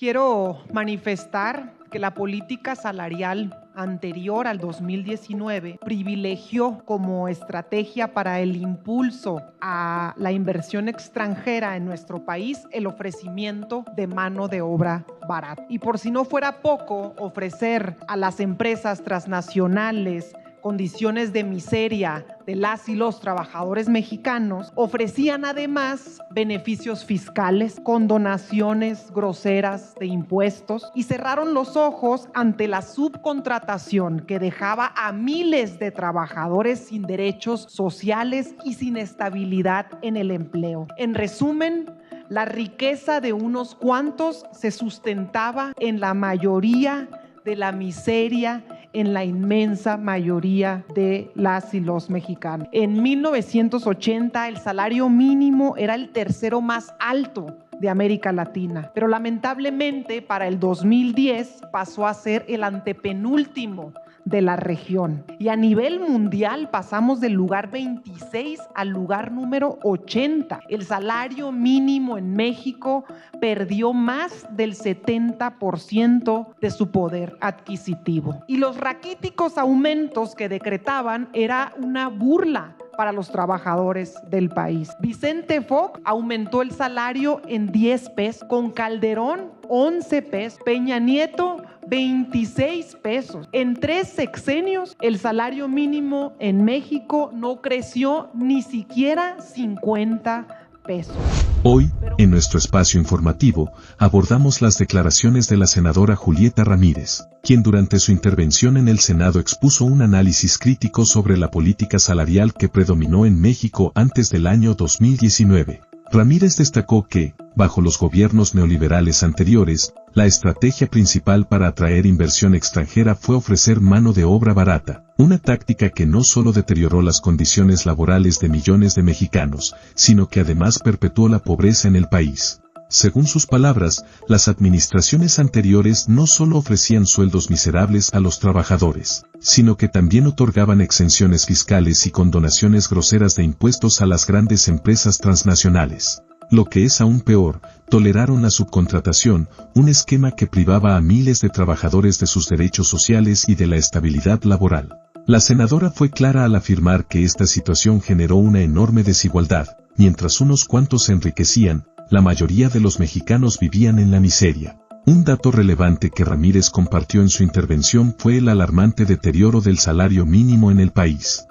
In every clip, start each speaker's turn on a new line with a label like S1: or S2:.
S1: Quiero manifestar que la política salarial anterior al 2019 privilegió como estrategia para el impulso a la inversión extranjera en nuestro país el ofrecimiento de mano de obra barata. Y por si no fuera poco, ofrecer a las empresas transnacionales condiciones de miseria de las y los trabajadores mexicanos, ofrecían además beneficios fiscales, condonaciones groseras de impuestos y cerraron los ojos ante la subcontratación que dejaba a miles de trabajadores sin derechos sociales y sin estabilidad en el empleo. En resumen, la riqueza de unos cuantos se sustentaba en la mayoría de la miseria en la inmensa mayoría de las y los mexicanos. En 1980 el salario mínimo era el tercero más alto de América Latina, pero lamentablemente para el 2010 pasó a ser el antepenúltimo de la región. Y a nivel mundial pasamos del lugar 26 al lugar número 80. El salario mínimo en México perdió más del 70% de su poder adquisitivo. Y los raquíticos aumentos que decretaban era una burla para los trabajadores del país. Vicente Fox aumentó el salario en 10 pesos, con Calderón 11 pesos, Peña Nieto 26 pesos. En 3 sexenios el salario mínimo en México no creció ni siquiera 50 pesos.
S2: Hoy, en nuestro espacio informativo, abordamos las declaraciones de la senadora Julieta Ramírez, quien durante su intervención en el Senado expuso un análisis crítico sobre la política salarial que predominó en México antes del año 2019. Ramírez destacó que, bajo los gobiernos neoliberales anteriores, la estrategia principal para atraer inversión extranjera fue ofrecer mano de obra barata, una táctica que no solo deterioró las condiciones laborales de millones de mexicanos, sino que además perpetuó la pobreza en el país. Según sus palabras, las administraciones anteriores no solo ofrecían sueldos miserables a los trabajadores, sino que también otorgaban exenciones fiscales y condonaciones groseras de impuestos a las grandes empresas transnacionales. Lo que es aún peor, toleraron la subcontratación, un esquema que privaba a miles de trabajadores de sus derechos sociales y de la estabilidad laboral. La senadora fue clara al afirmar que esta situación generó una enorme desigualdad. Mientras unos cuantos se enriquecían, la mayoría de los mexicanos vivían en la miseria. Un dato relevante que Ramírez compartió en su intervención fue el alarmante deterioro del salario mínimo en el país.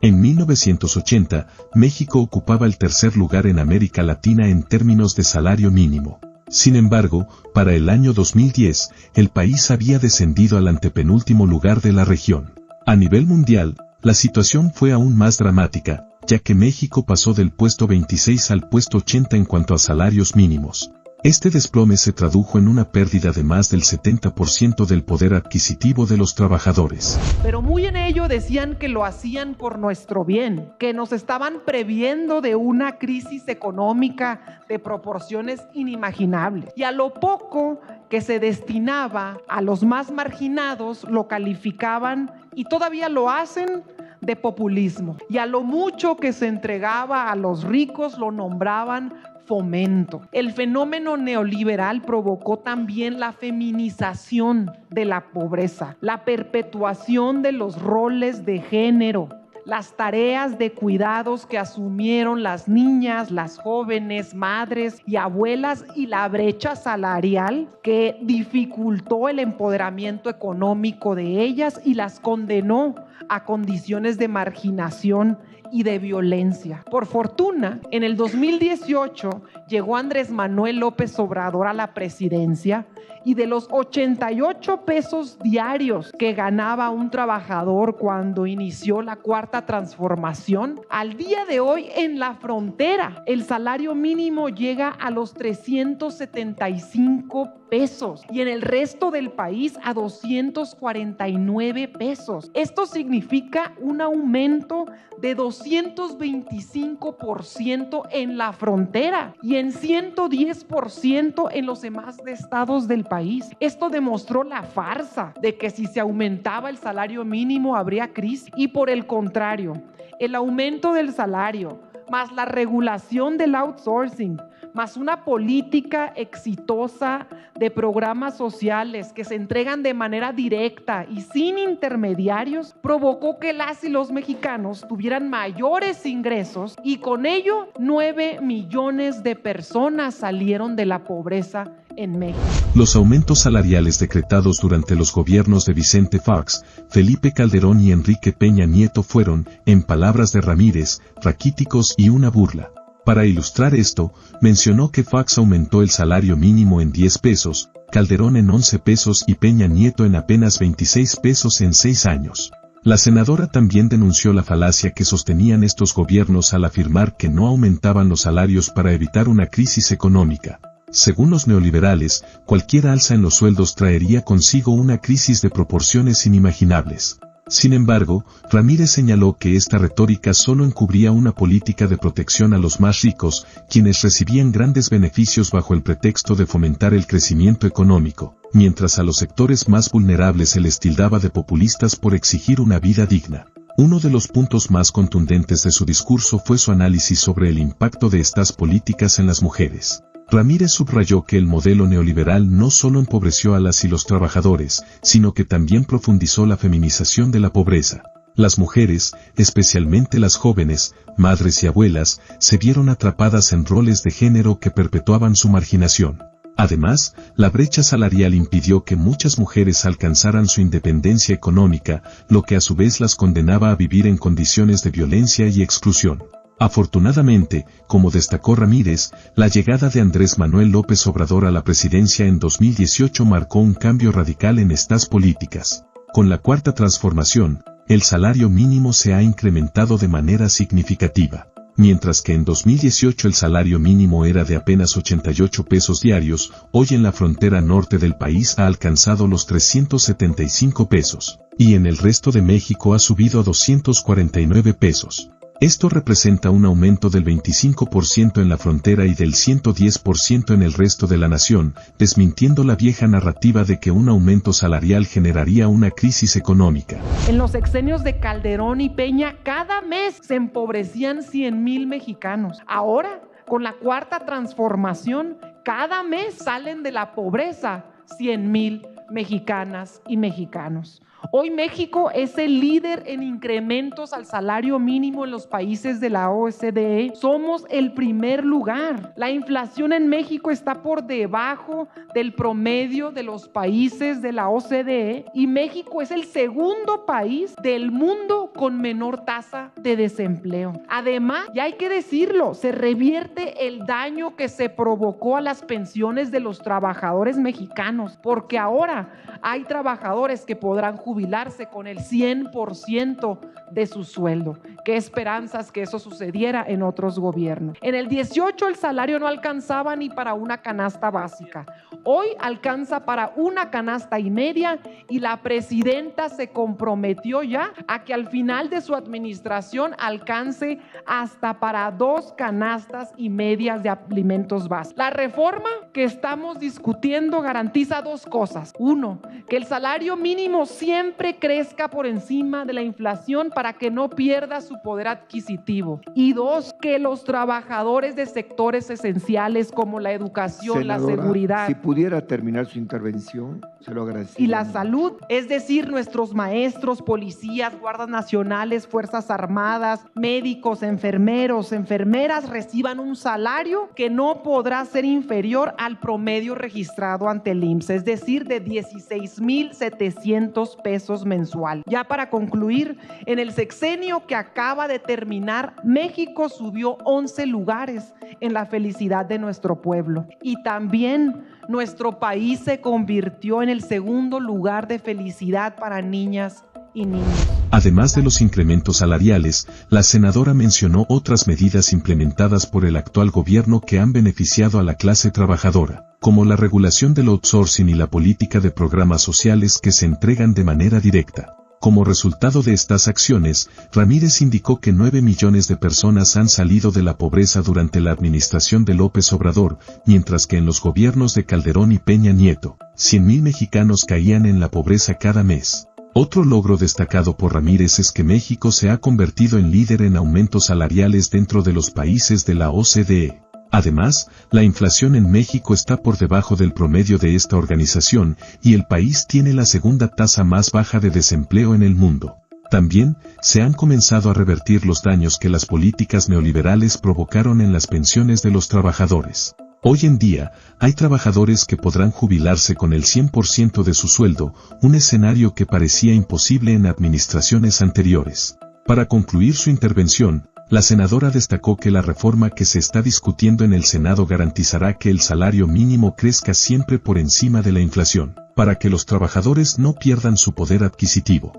S2: En 1980, México ocupaba el tercer lugar en América Latina en términos de salario mínimo. Sin embargo, para el año 2010, el país había descendido al antepenúltimo lugar de la región. A nivel mundial, la situación fue aún más dramática, ya que México pasó del puesto 26 al puesto 80 en cuanto a salarios mínimos. Este desplome se tradujo en una pérdida de más del 70% del poder adquisitivo de los trabajadores.
S1: Pero muy en ello decían que lo hacían por nuestro bien, que nos estaban previendo de una crisis económica de proporciones inimaginables. Y a lo poco que se destinaba a los más marginados lo calificaban, y todavía lo hacen, de populismo. Y a lo mucho que se entregaba a los ricos lo nombraban fomento. El fenómeno neoliberal provocó también la feminización de la pobreza, la perpetuación de los roles de género, las tareas de cuidados que asumieron las niñas, las jóvenes, madres y abuelas, y la brecha salarial que dificultó el empoderamiento económico de ellas y las condenó a condiciones de marginación y de violencia. Por fortuna, en el 2018 llegó Andrés Manuel López Obrador a la presidencia, y de los 88 pesos diarios que ganaba un trabajador cuando inició la cuarta transformación, al día de hoy en la frontera el salario mínimo llega a los 375 pesos y en el resto del país a 249 pesos. Esto significa un aumento de 225% en la frontera y en 110% en los demás estados del país. Esto demostró la farsa de que si se aumentaba el salario mínimo habría crisis, y por el contrario, el aumento del salario más la regulación del outsourcing más una política exitosa de programas sociales que se entregan de manera directa y sin intermediarios, provocó que las y los mexicanos tuvieran mayores ingresos y con ello 9 millones de personas salieron de la pobreza en México.
S2: Los aumentos salariales decretados durante los gobiernos de Vicente Fox, Felipe Calderón y Enrique Peña Nieto fueron, en palabras de Ramírez, raquíticos y una burla. Para ilustrar esto, mencionó que Fox aumentó el salario mínimo en 10 pesos, Calderón en 11 pesos y Peña Nieto en apenas 26 pesos en 6 años. La senadora también denunció la falacia que sostenían estos gobiernos al afirmar que no aumentaban los salarios para evitar una crisis económica. Según los neoliberales, cualquier alza en los sueldos traería consigo una crisis de proporciones inimaginables. Sin embargo, Ramírez señaló que esta retórica solo encubría una política de protección a los más ricos, quienes recibían grandes beneficios bajo el pretexto de fomentar el crecimiento económico, mientras a los sectores más vulnerables se les tildaba de populistas por exigir una vida digna. Uno de los puntos más contundentes de su discurso fue su análisis sobre el impacto de estas políticas en las mujeres. Ramírez subrayó que el modelo neoliberal no solo empobreció a las y los trabajadores, sino que también profundizó la feminización de la pobreza. Las mujeres, especialmente las jóvenes, madres y abuelas, se vieron atrapadas en roles de género que perpetuaban su marginación. Además, la brecha salarial impidió que muchas mujeres alcanzaran su independencia económica, lo que a su vez las condenaba a vivir en condiciones de violencia y exclusión. Afortunadamente, como destacó Ramírez, la llegada de Andrés Manuel López Obrador a la presidencia en 2018 marcó un cambio radical en estas políticas. Con la cuarta transformación, el salario mínimo se ha incrementado de manera significativa. Mientras que en 2018 el salario mínimo era de apenas 88 pesos diarios, hoy en la frontera norte del país ha alcanzado los 375 pesos, y en el resto de México ha subido a 249 pesos. Esto representa un aumento del 25% en la frontera y del 110% en el resto de la nación, desmintiendo la vieja narrativa de que un aumento salarial generaría una crisis económica.
S1: En los sexenios de Calderón y Peña, cada mes se empobrecían 100,000 mexicanos. Ahora, con la cuarta transformación, cada mes salen de la pobreza 100,000 mexicanas y mexicanos. Hoy México es el líder en incrementos al salario mínimo en los países de la OCDE. Somos el primer lugar. La inflación en México está por debajo del promedio de los países de la OCDE y México es el segundo país del mundo con menor tasa de desempleo. Además, y hay que decirlo, se revierte el daño que se provocó a las pensiones de los trabajadores mexicanos, porque ahora hay trabajadores que podrán jubilarse con el 100% de su sueldo. Qué esperanzas que eso sucediera en otros gobiernos. En el 18 el salario no alcanzaba ni para una canasta básica. Hoy alcanza para una canasta y media y la presidenta se comprometió ya a que al final de su administración alcance hasta para 2 canastas y medias de alimentos básicos. La reforma que estamos discutiendo garantiza 2 cosas. 1, que el salario mínimo siempre crezca por encima de la inflación para que no pierda su poder adquisitivo. Y 2, que los trabajadores de sectores esenciales como la educación, senadora, la seguridad,
S3: si pudiera terminar su intervención, se lo agradecería.
S1: Y la salud, es decir, nuestros maestros, policías, guardas nacionales, fuerzas armadas, médicos, enfermeros, enfermeras reciban un salario que no podrá ser inferior al promedio registrado ante el IMSS, es decir, de 16,700 pesos mensual. Ya para concluir, en el sexenio que acaba de terminar, México subió 11 lugares en la felicidad de nuestro pueblo y también nuestro país se convirtió en el segundo lugar de felicidad para niñas y niños.
S2: Además de los incrementos salariales, la senadora mencionó otras medidas implementadas por el actual gobierno que han beneficiado a la clase trabajadora, como la regulación del outsourcing y la política de programas sociales que se entregan de manera directa. Como resultado de estas acciones, Ramírez indicó que 9 millones de personas han salido de la pobreza durante la administración de López Obrador, mientras que en los gobiernos de Calderón y Peña Nieto, 100,000 mexicanos caían en la pobreza cada mes. Otro logro destacado por Ramírez es que México se ha convertido en líder en aumentos salariales dentro de los países de la OCDE. Además, la inflación en México está por debajo del promedio de esta organización y el país tiene la segunda tasa más baja de desempleo en el mundo. También, se han comenzado a revertir los daños que las políticas neoliberales provocaron en las pensiones de los trabajadores. Hoy en día, hay trabajadores que podrán jubilarse con el 100% de su sueldo, un escenario que parecía imposible en administraciones anteriores. Para concluir su intervención, la senadora destacó que la reforma que se está discutiendo en el Senado garantizará que el salario mínimo crezca siempre por encima de la inflación, para que los trabajadores no pierdan su poder adquisitivo.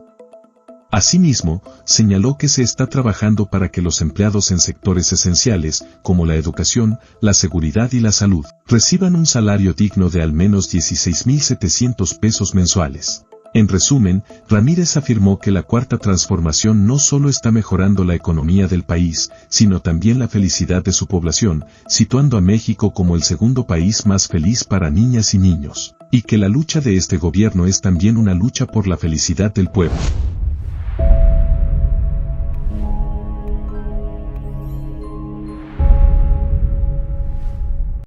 S2: Asimismo, señaló que se está trabajando para que los empleados en sectores esenciales, como la educación, la seguridad y la salud, reciban un salario digno de al menos 16,700 pesos mensuales. En resumen, Ramírez afirmó que la Cuarta Transformación no solo está mejorando la economía del país, sino también la felicidad de su población, situando a México como el segundo país más feliz para niñas y niños, y que la lucha de este gobierno es también una lucha por la felicidad del pueblo.